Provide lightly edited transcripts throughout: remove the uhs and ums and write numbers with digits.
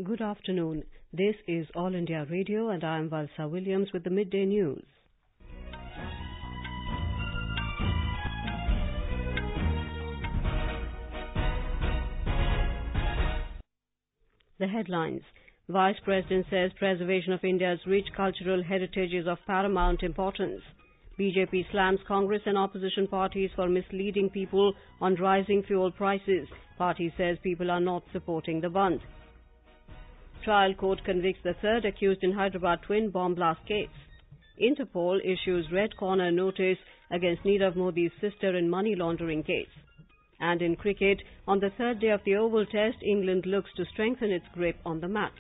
Good afternoon. This is All India Radio and I am Valsa Williams with the Midday News. The headlines. Vice President says preservation of India's rich cultural heritage is of paramount importance. BJP slams Congress and opposition parties for misleading people on rising fuel prices. Party says people are not supporting the Bandh. Trial court convicts the third accused in Hyderabad twin bomb blast case. Interpol issues red corner notice against Nirav Modi's sister in money laundering case. And in cricket, on the third day of the Oval Test, England looks to strengthen its grip on the match.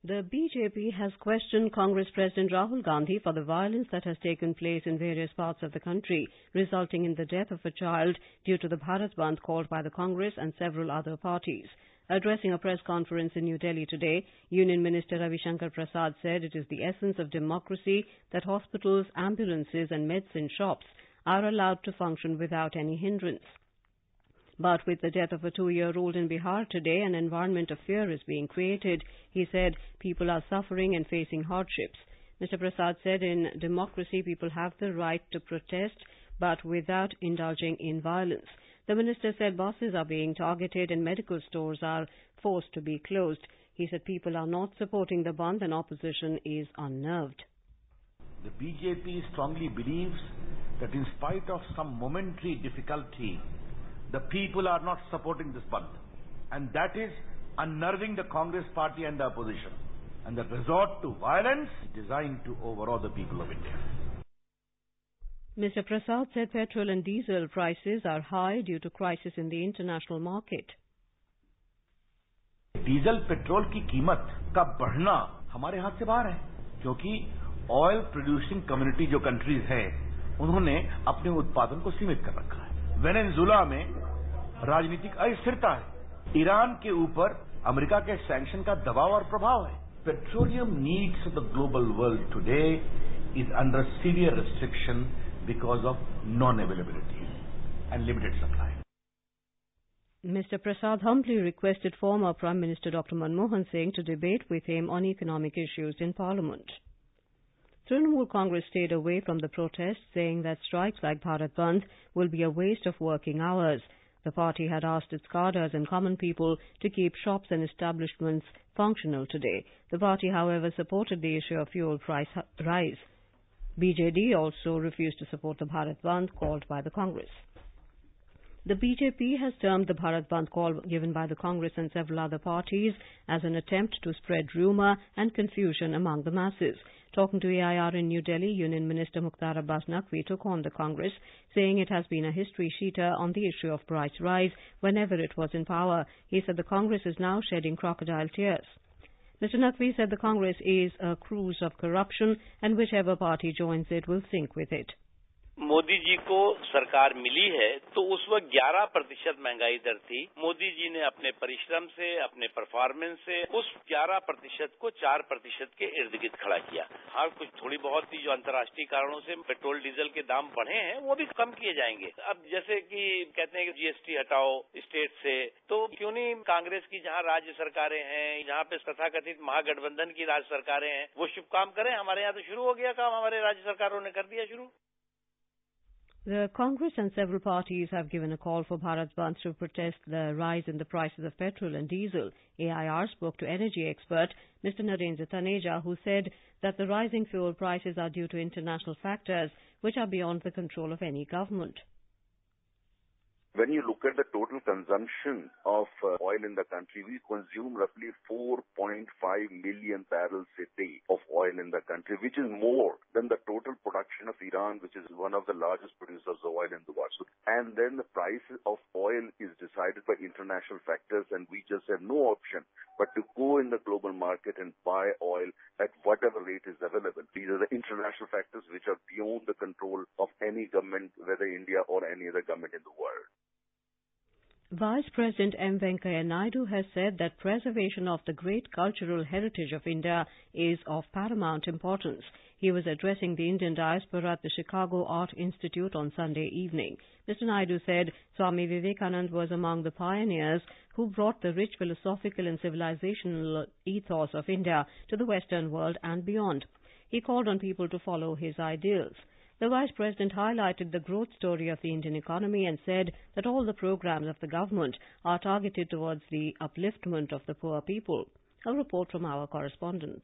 The BJP has questioned Congress President Rahul Gandhi for the violence that has taken place in various parts of the country, resulting in the death of a child due to the Bharat Bandh called by the Congress and several other parties. Addressing a press conference in New Delhi today, Union Minister Ravi Shankar Prasad said it is the essence of democracy that hospitals, ambulances and medicine shops are allowed to function without any hindrance. But with the death of a 2-year-old in Bihar today, an environment of fear is being created. He said people are suffering and facing hardships. Mr. Prasad said in democracy people have the right to protest, but without indulging in violence. The minister said buses are being targeted and medical stores are forced to be closed. He said people are not supporting the Bandh and opposition is unnerved. The BJP strongly believes that in spite of some momentary difficulty, the people are not supporting this Bandh. And that is unnerving the Congress party and the opposition. And the resort to violence is designed to overawe the people of India. Mr. Prasad said petrol and diesel prices are high due to crisis in the international market. Diesel petrol की कीमत का बढ़ना हमारे हाथ से बाहर है, क्योंकि ऑयल प्रोड्यूसिंग कम्युनिटी जो कंट्रीज हैं, उन्होंने अपने उत्पादन को सीमित कर रखा है। वेनेजुएला में राजनीतिक अस्थिरता है। ईरान के ऊपर अमेरिका के सैंक्शन का दबाव और प्रभाव है। Petroleum needs of the global world today is under severe restriction because of non-availability and limited supply. Mr. Prasad humbly requested former Prime Minister Dr. Manmohan Singh to debate with him on economic issues in Parliament. Trinamool Congress stayed away from the protests, saying that strikes like Bharat Bandh will be a waste of working hours. The party had asked its cadres and common people to keep shops and establishments functional today. The party, however, supported the issue of fuel price rise. BJD also refused to support the Bharat Bandh called by the Congress. The BJP has termed the Bharat Bandh call given by the Congress and several other parties as an attempt to spread rumour and confusion among the masses. Talking to AIR in New Delhi, Union Minister Mukhtar Abbas Naqvi took on the Congress, saying it has been a history sheeter on the issue of price rise whenever it was in power. He said the Congress is now shedding crocodile tears. Mr. Naqvi said the Congress is a cruise of corruption and whichever party joins it will sink with it. Modi ji को सरकार मिली है तो उस वक्त 11% महंगाई दर थी। मोदी जी ने अपने परिश्रम से, अपने परफॉर्मेंस से उस 11% को 4% के इर्द गिर्द खड़ा किया। हाँ, कुछ थोड़ी बहुत जो अंतर्राष्ट्रीय कारणों से पेट्रोल डीजल के दाम बढ़े हैं वो भी कम किए जाएंगे। अब जैसे कि कहते हैं कि जीएसटी हटाओ स्टेट से, तो क्यों नहीं कांग्रेस की जहाँ राज्य सरकारें हैं, जहाँ पे तथाकथित महागठबंधन की राज्य सरकारें हैं, वो शुभ काम करें। हमारे यहाँ तो शुरू हो गया काम, हमारे राज्य सरकारों ने कर दिया शुरू। The Congress and several parties have given a call for Bharat Bandh to protest the rise in the prices of petrol and diesel. AIR spoke to energy expert Mr. Narendra Taneja, who said that the rising fuel prices are due to international factors which are beyond the control of any government. When you look at the total consumption of oil in the country, we consume roughly 4.5 million barrels a day of oil in the country, which is more than the total production of Iran, which is one of the largest producers of oil in the world. And then the price of oil is decided by international factors, and we just have no option but to go in the global market and buy oil at whatever rate is available. These are the international factors which are beyond the control of any government, whether India or any other government in the world. Vice President M. Venkaiah Naidu has said that preservation of the great cultural heritage of India is of paramount importance. He was addressing the Indian diaspora at the Chicago Art Institute on Sunday evening. Mr. Naidu said Swami Vivekananda was among the pioneers who brought the rich philosophical and civilizational ethos of India to the Western world and beyond. He called on people to follow his ideals. The Vice President highlighted the growth story of the Indian economy and said that all the programs of the government are targeted towards the upliftment of the poor people. A report from our correspondent.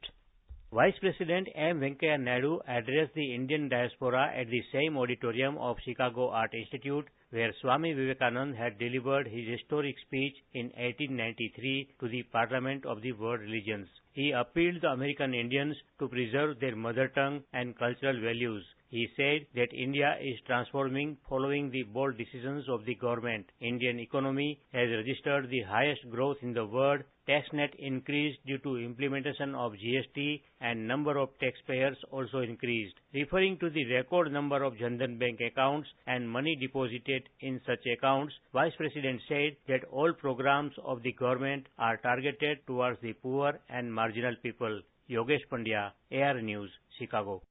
Vice President M. Venkaiah Naidu addressed the Indian diaspora at the same auditorium of Chicago Art Institute where Swami Vivekananda had delivered his historic speech in 1893 to the Parliament of the World Religions. He appealed to American Indians to preserve their mother tongue and cultural values. He said that India is transforming following the bold decisions of the government. Indian economy has registered the highest growth in the world. Tax net increased due to implementation of GST and number of taxpayers also increased. Referring to the record number of Jan Dhan Bank accounts and money deposited in such accounts, Vice President said that all programs of the government are targeted towards the poor and marginal people. Yogesh Pandya, AR News, Chicago.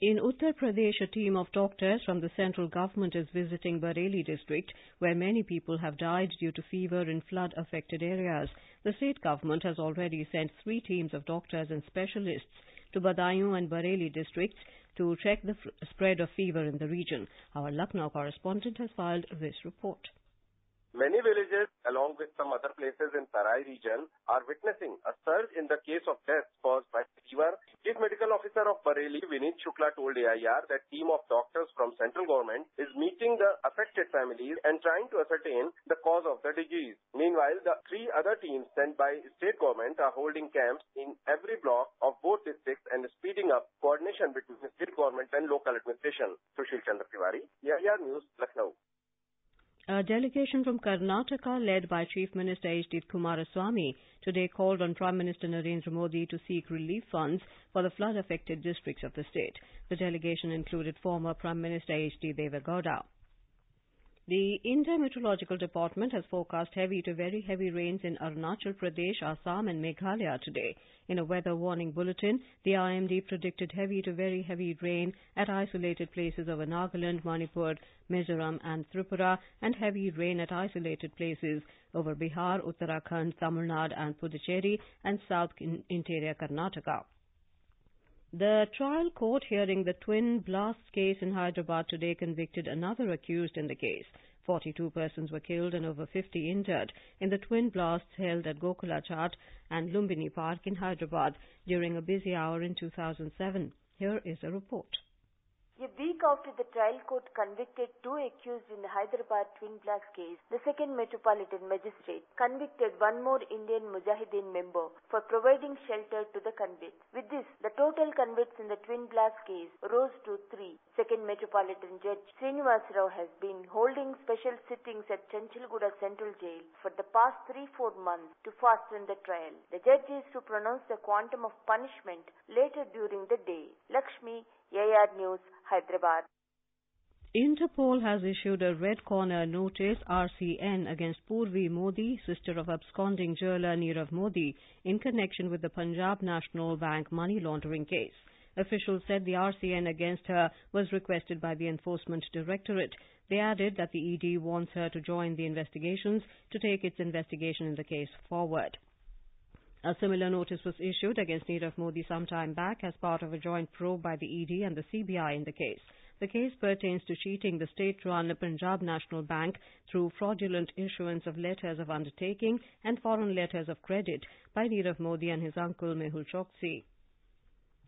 In Uttar Pradesh, a team of doctors from the central government is visiting Bareilly district, where many people have died due to fever in flood-affected areas. The state government has already sent 3 teams of doctors and specialists to Badaयूं and Bareilly districts to check the spread of fever in the region. Our Lucknow correspondent has filed this report. Many villages, along with some other places in Tarai region, are witnessing a surge in the case of deaths caused by fever. Chief Medical Officer of Bareilly, Vineet Shukla, told AIR that team of doctors from central government is meeting the affected families and trying to ascertain the cause of the disease. Meanwhile, the 3 other teams sent by state government are holding camps in every block of both districts and speeding up coordination between state government and local administration. Sushil Chandra Tiwari, AIR News, Lucknow. A delegation from Karnataka, led by Chief Minister H.D. Kumaraswamy, today called on Prime Minister Narendra Modi to seek relief funds for the flood-affected districts of the state. The delegation included former Prime Minister H.D. Devegowda. The India Meteorological Department has forecast heavy to very heavy rains in Arunachal Pradesh, Assam and Meghalaya today. In a weather warning bulletin, the IMD predicted heavy to very heavy rain at isolated places over Nagaland, Manipur, Mizoram and Tripura, and heavy rain at isolated places over Bihar, Uttarakhand, Tamil Nadu and Puducherry and South Interior Karnataka. The trial court hearing the twin blasts case in Hyderabad today convicted another accused in the case. 42 persons were killed and over 50 injured in the twin blasts held at Gokula Chat and Lumbini Park in Hyderabad during a busy hour in 2007. Here is a report. A week after the trial court convicted 2 accused in the Hyderabad twin blast case, the second Metropolitan Magistrate convicted 1 more Indian Mujahideen member for providing shelter to the convicts. With this, the total convicts in the twin blast case rose to 3. Second Metropolitan Judge Srinivas Rao has been holding special sittings at Chanchalguda Central Jail for the past 3-4 months to fasten the trial. The judge is to pronounce the quantum of punishment later during the day. Lakshmi, AIR News, Hyderabad. Interpol has issued a Red Corner Notice RCN against Purvi Modi, sister of absconding jeweler Nirav Modi, in connection with the Punjab National Bank money laundering case. Officials said the RCN against her was requested by the Enforcement Directorate. They added that the ED wants her to join the investigations to take its investigation in the case forward. A similar notice was issued against Nirav Modi some time back as part of a joint probe by the ED and the CBI in the case. The case pertains to cheating the state-run Punjab National Bank through fraudulent issuance of letters of undertaking and foreign letters of credit by Nirav Modi and his uncle Mehul Choksi.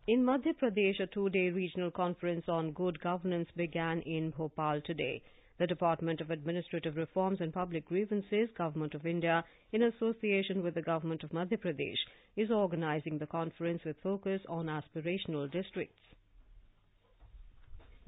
In Madhya Pradesh, a 2-day regional conference on good governance began in Bhopal today. The Department of Administrative Reforms and Public Grievances, Government of India, in association with the Government of Madhya Pradesh, is organizing the conference with focus on aspirational districts.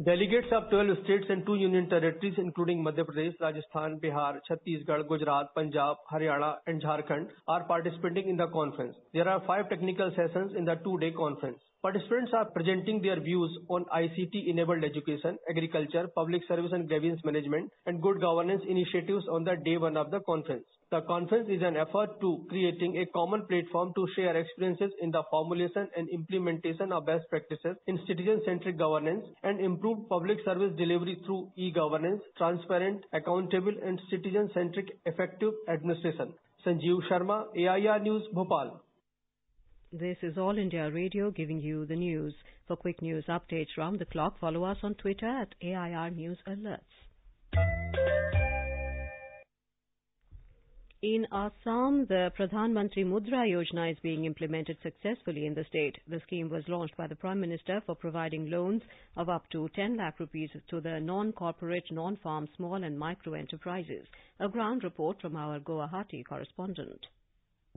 Delegates of 12 states and 2 union territories including Madhya Pradesh, Rajasthan, Bihar, Chhattisgarh, Gujarat, Punjab, Haryana and Jharkhand are participating in the conference. There are 5 technical sessions in the 2-day conference. Participants are presenting their views on ICT-enabled education, agriculture, public service and grievance management, and good governance initiatives on the day one of the conference. The conference is an effort to creating a common platform to share experiences in the formulation and implementation of best practices in citizen-centric governance and improve public service delivery through e-governance, transparent, accountable, and citizen-centric effective administration. Sanjeev Sharma, AIR News, Bhopal. This is All India Radio giving you the news. For quick news updates round the clock, follow us on Twitter at AIR News Alerts. In Assam, the Pradhan Mantri Mudra Yojana is being implemented successfully in the state. The scheme was launched by the Prime Minister for providing loans of up to 10 lakh rupees to the non-corporate, non-farm, small and micro enterprises. A ground report from our Guwahati correspondent.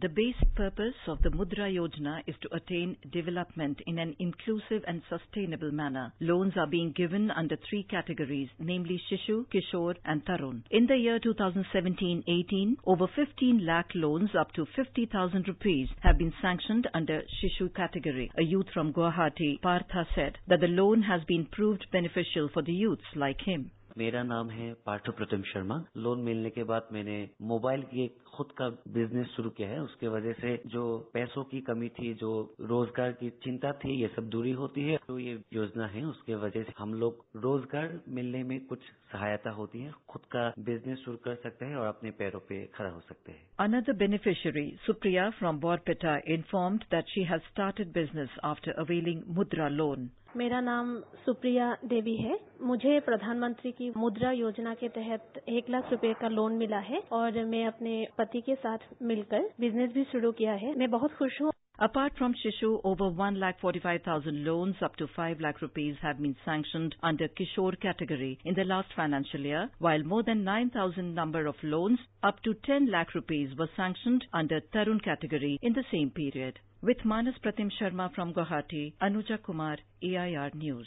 The basic purpose of the Mudra Yojana is to attain development in an inclusive and sustainable manner. Loans are being given under three categories, namely Shishu, Kishore and Tarun. In the year 2017-18, over 15 lakh loans up to 50,000 rupees have been sanctioned under Shishu category. A youth from Guwahati, Partha, said that the loan has been proved beneficial for the youths like him. मेरा नाम है पार्थ प्रतिम Sharma. Loan मिलने के बाद मैंने mobile की एक खुद का बिजनेस शुरू किया है। उसके वजह से जो पैसों की कमी थी, जो रोजगार की चिंता थी, ये सब दूरी होती है। तो ये योजना है, उसके वजह से हम लोग रोजगार मिलने में कुछ सहायता होती है, खुद का बिजनेस शुरू कर सकते हैं और अपने पैरों पे खड़ा हो सकते हैं। Another beneficiary, Supriya from Borpeta, informed that she has started business after availing Mudra loan. मेरा नाम सुप्रिया देवी है। मुझे प्रधानमंत्री की मुद्रा योजना के तहत 1 लाख रुपए का लोन मिला है और मैं अपने पति के साथ मिलकर बिजनेस भी शुरू किया है। मैं बहुत खुश हूँ। Apart from Shishu, over 1,45,000 loans up to 5 lakh rupees have been sanctioned under Kishore category in the last financial year, while more than 9,000 number of loans up to 10 lakh rupees were sanctioned under Tarun category in the same period. With Manas Pratim Sharma from Guwahati, Anuja Kumar, AIR News.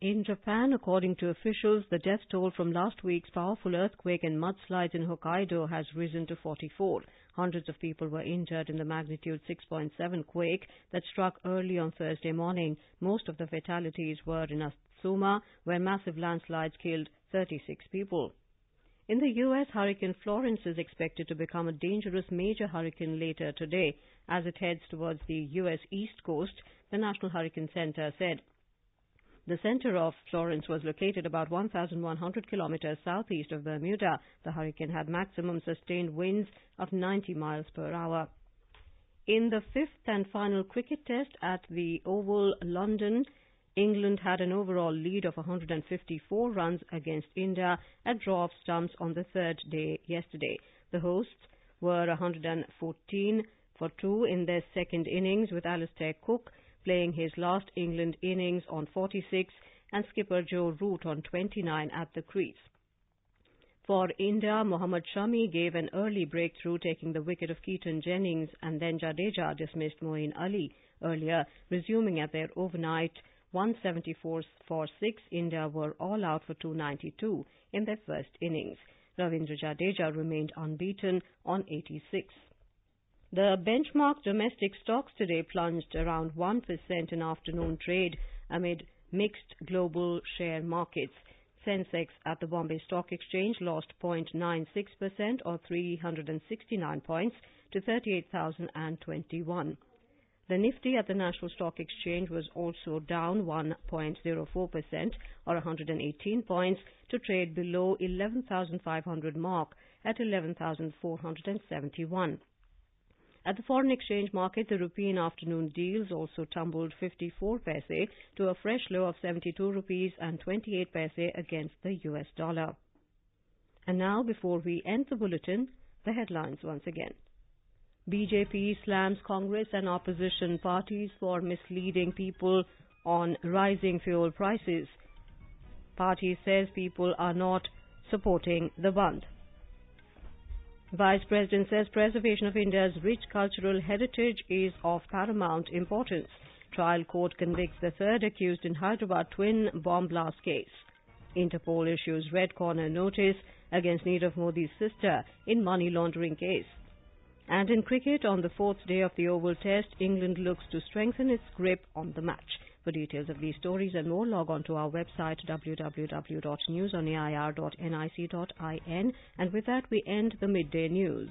In Japan, according to officials, the death toll from last week's powerful earthquake and mudslides in Hokkaido has risen to 44. Hundreds of people were injured in the magnitude 6.7 quake that struck early on Thursday morning. Most of the fatalities were in Atsuma, where massive landslides killed 36 people. In the U.S., Hurricane Florence is expected to become a dangerous major hurricane later today as it heads towards the U.S. East Coast, the National Hurricane Center said. The center of Florence was located about 1,100 kilometers southeast of Bermuda. The hurricane had maximum sustained winds of 90 miles per hour. In the fifth and final cricket test at the Oval, London, England had an overall lead of 154 runs against India at draw of stumps on the third day yesterday. The hosts were 114 for 2 in their second innings, with Alastair Cook playing his last England innings on 46 and skipper Joe Root on 29 at the crease. For India, Mohammad Shami gave an early breakthrough, taking the wicket of Keaton Jennings, and then Jadeja dismissed Moeen Ali. Earlier, resuming at their overnight 174 for 6, India were all out for 292 in their first innings. Ravindra Jadeja remained unbeaten on 86. The benchmark domestic stocks today plunged around 1% in afternoon trade amid mixed global share markets. Sensex at the Bombay Stock Exchange lost 0.96% or 369 points to 38,021. The Nifty at the National Stock Exchange was also down 1.04% or 118 points to trade below 11,500 mark at 11,471. At the foreign exchange market, the rupee in afternoon deals also tumbled 54 paise to a fresh low of 72 rupees and 28 paise against the US dollar. And now, before we end the bulletin, the headlines once again. BJP slams Congress and opposition parties for misleading people on rising fuel prices. Party says people are not supporting the Bandh. Vice President says preservation of India's rich cultural heritage is of paramount importance. Trial court convicts the third accused in Hyderabad twin bomb blast case. Interpol issues red corner notice against Nirav Modi's sister in money laundering case. And in cricket, on the fourth day of the Oval Test, England looks to strengthen its grip on the match. For details of these stories and more, log on to our website www.newsonair.nic.in. And with that, we end the midday news.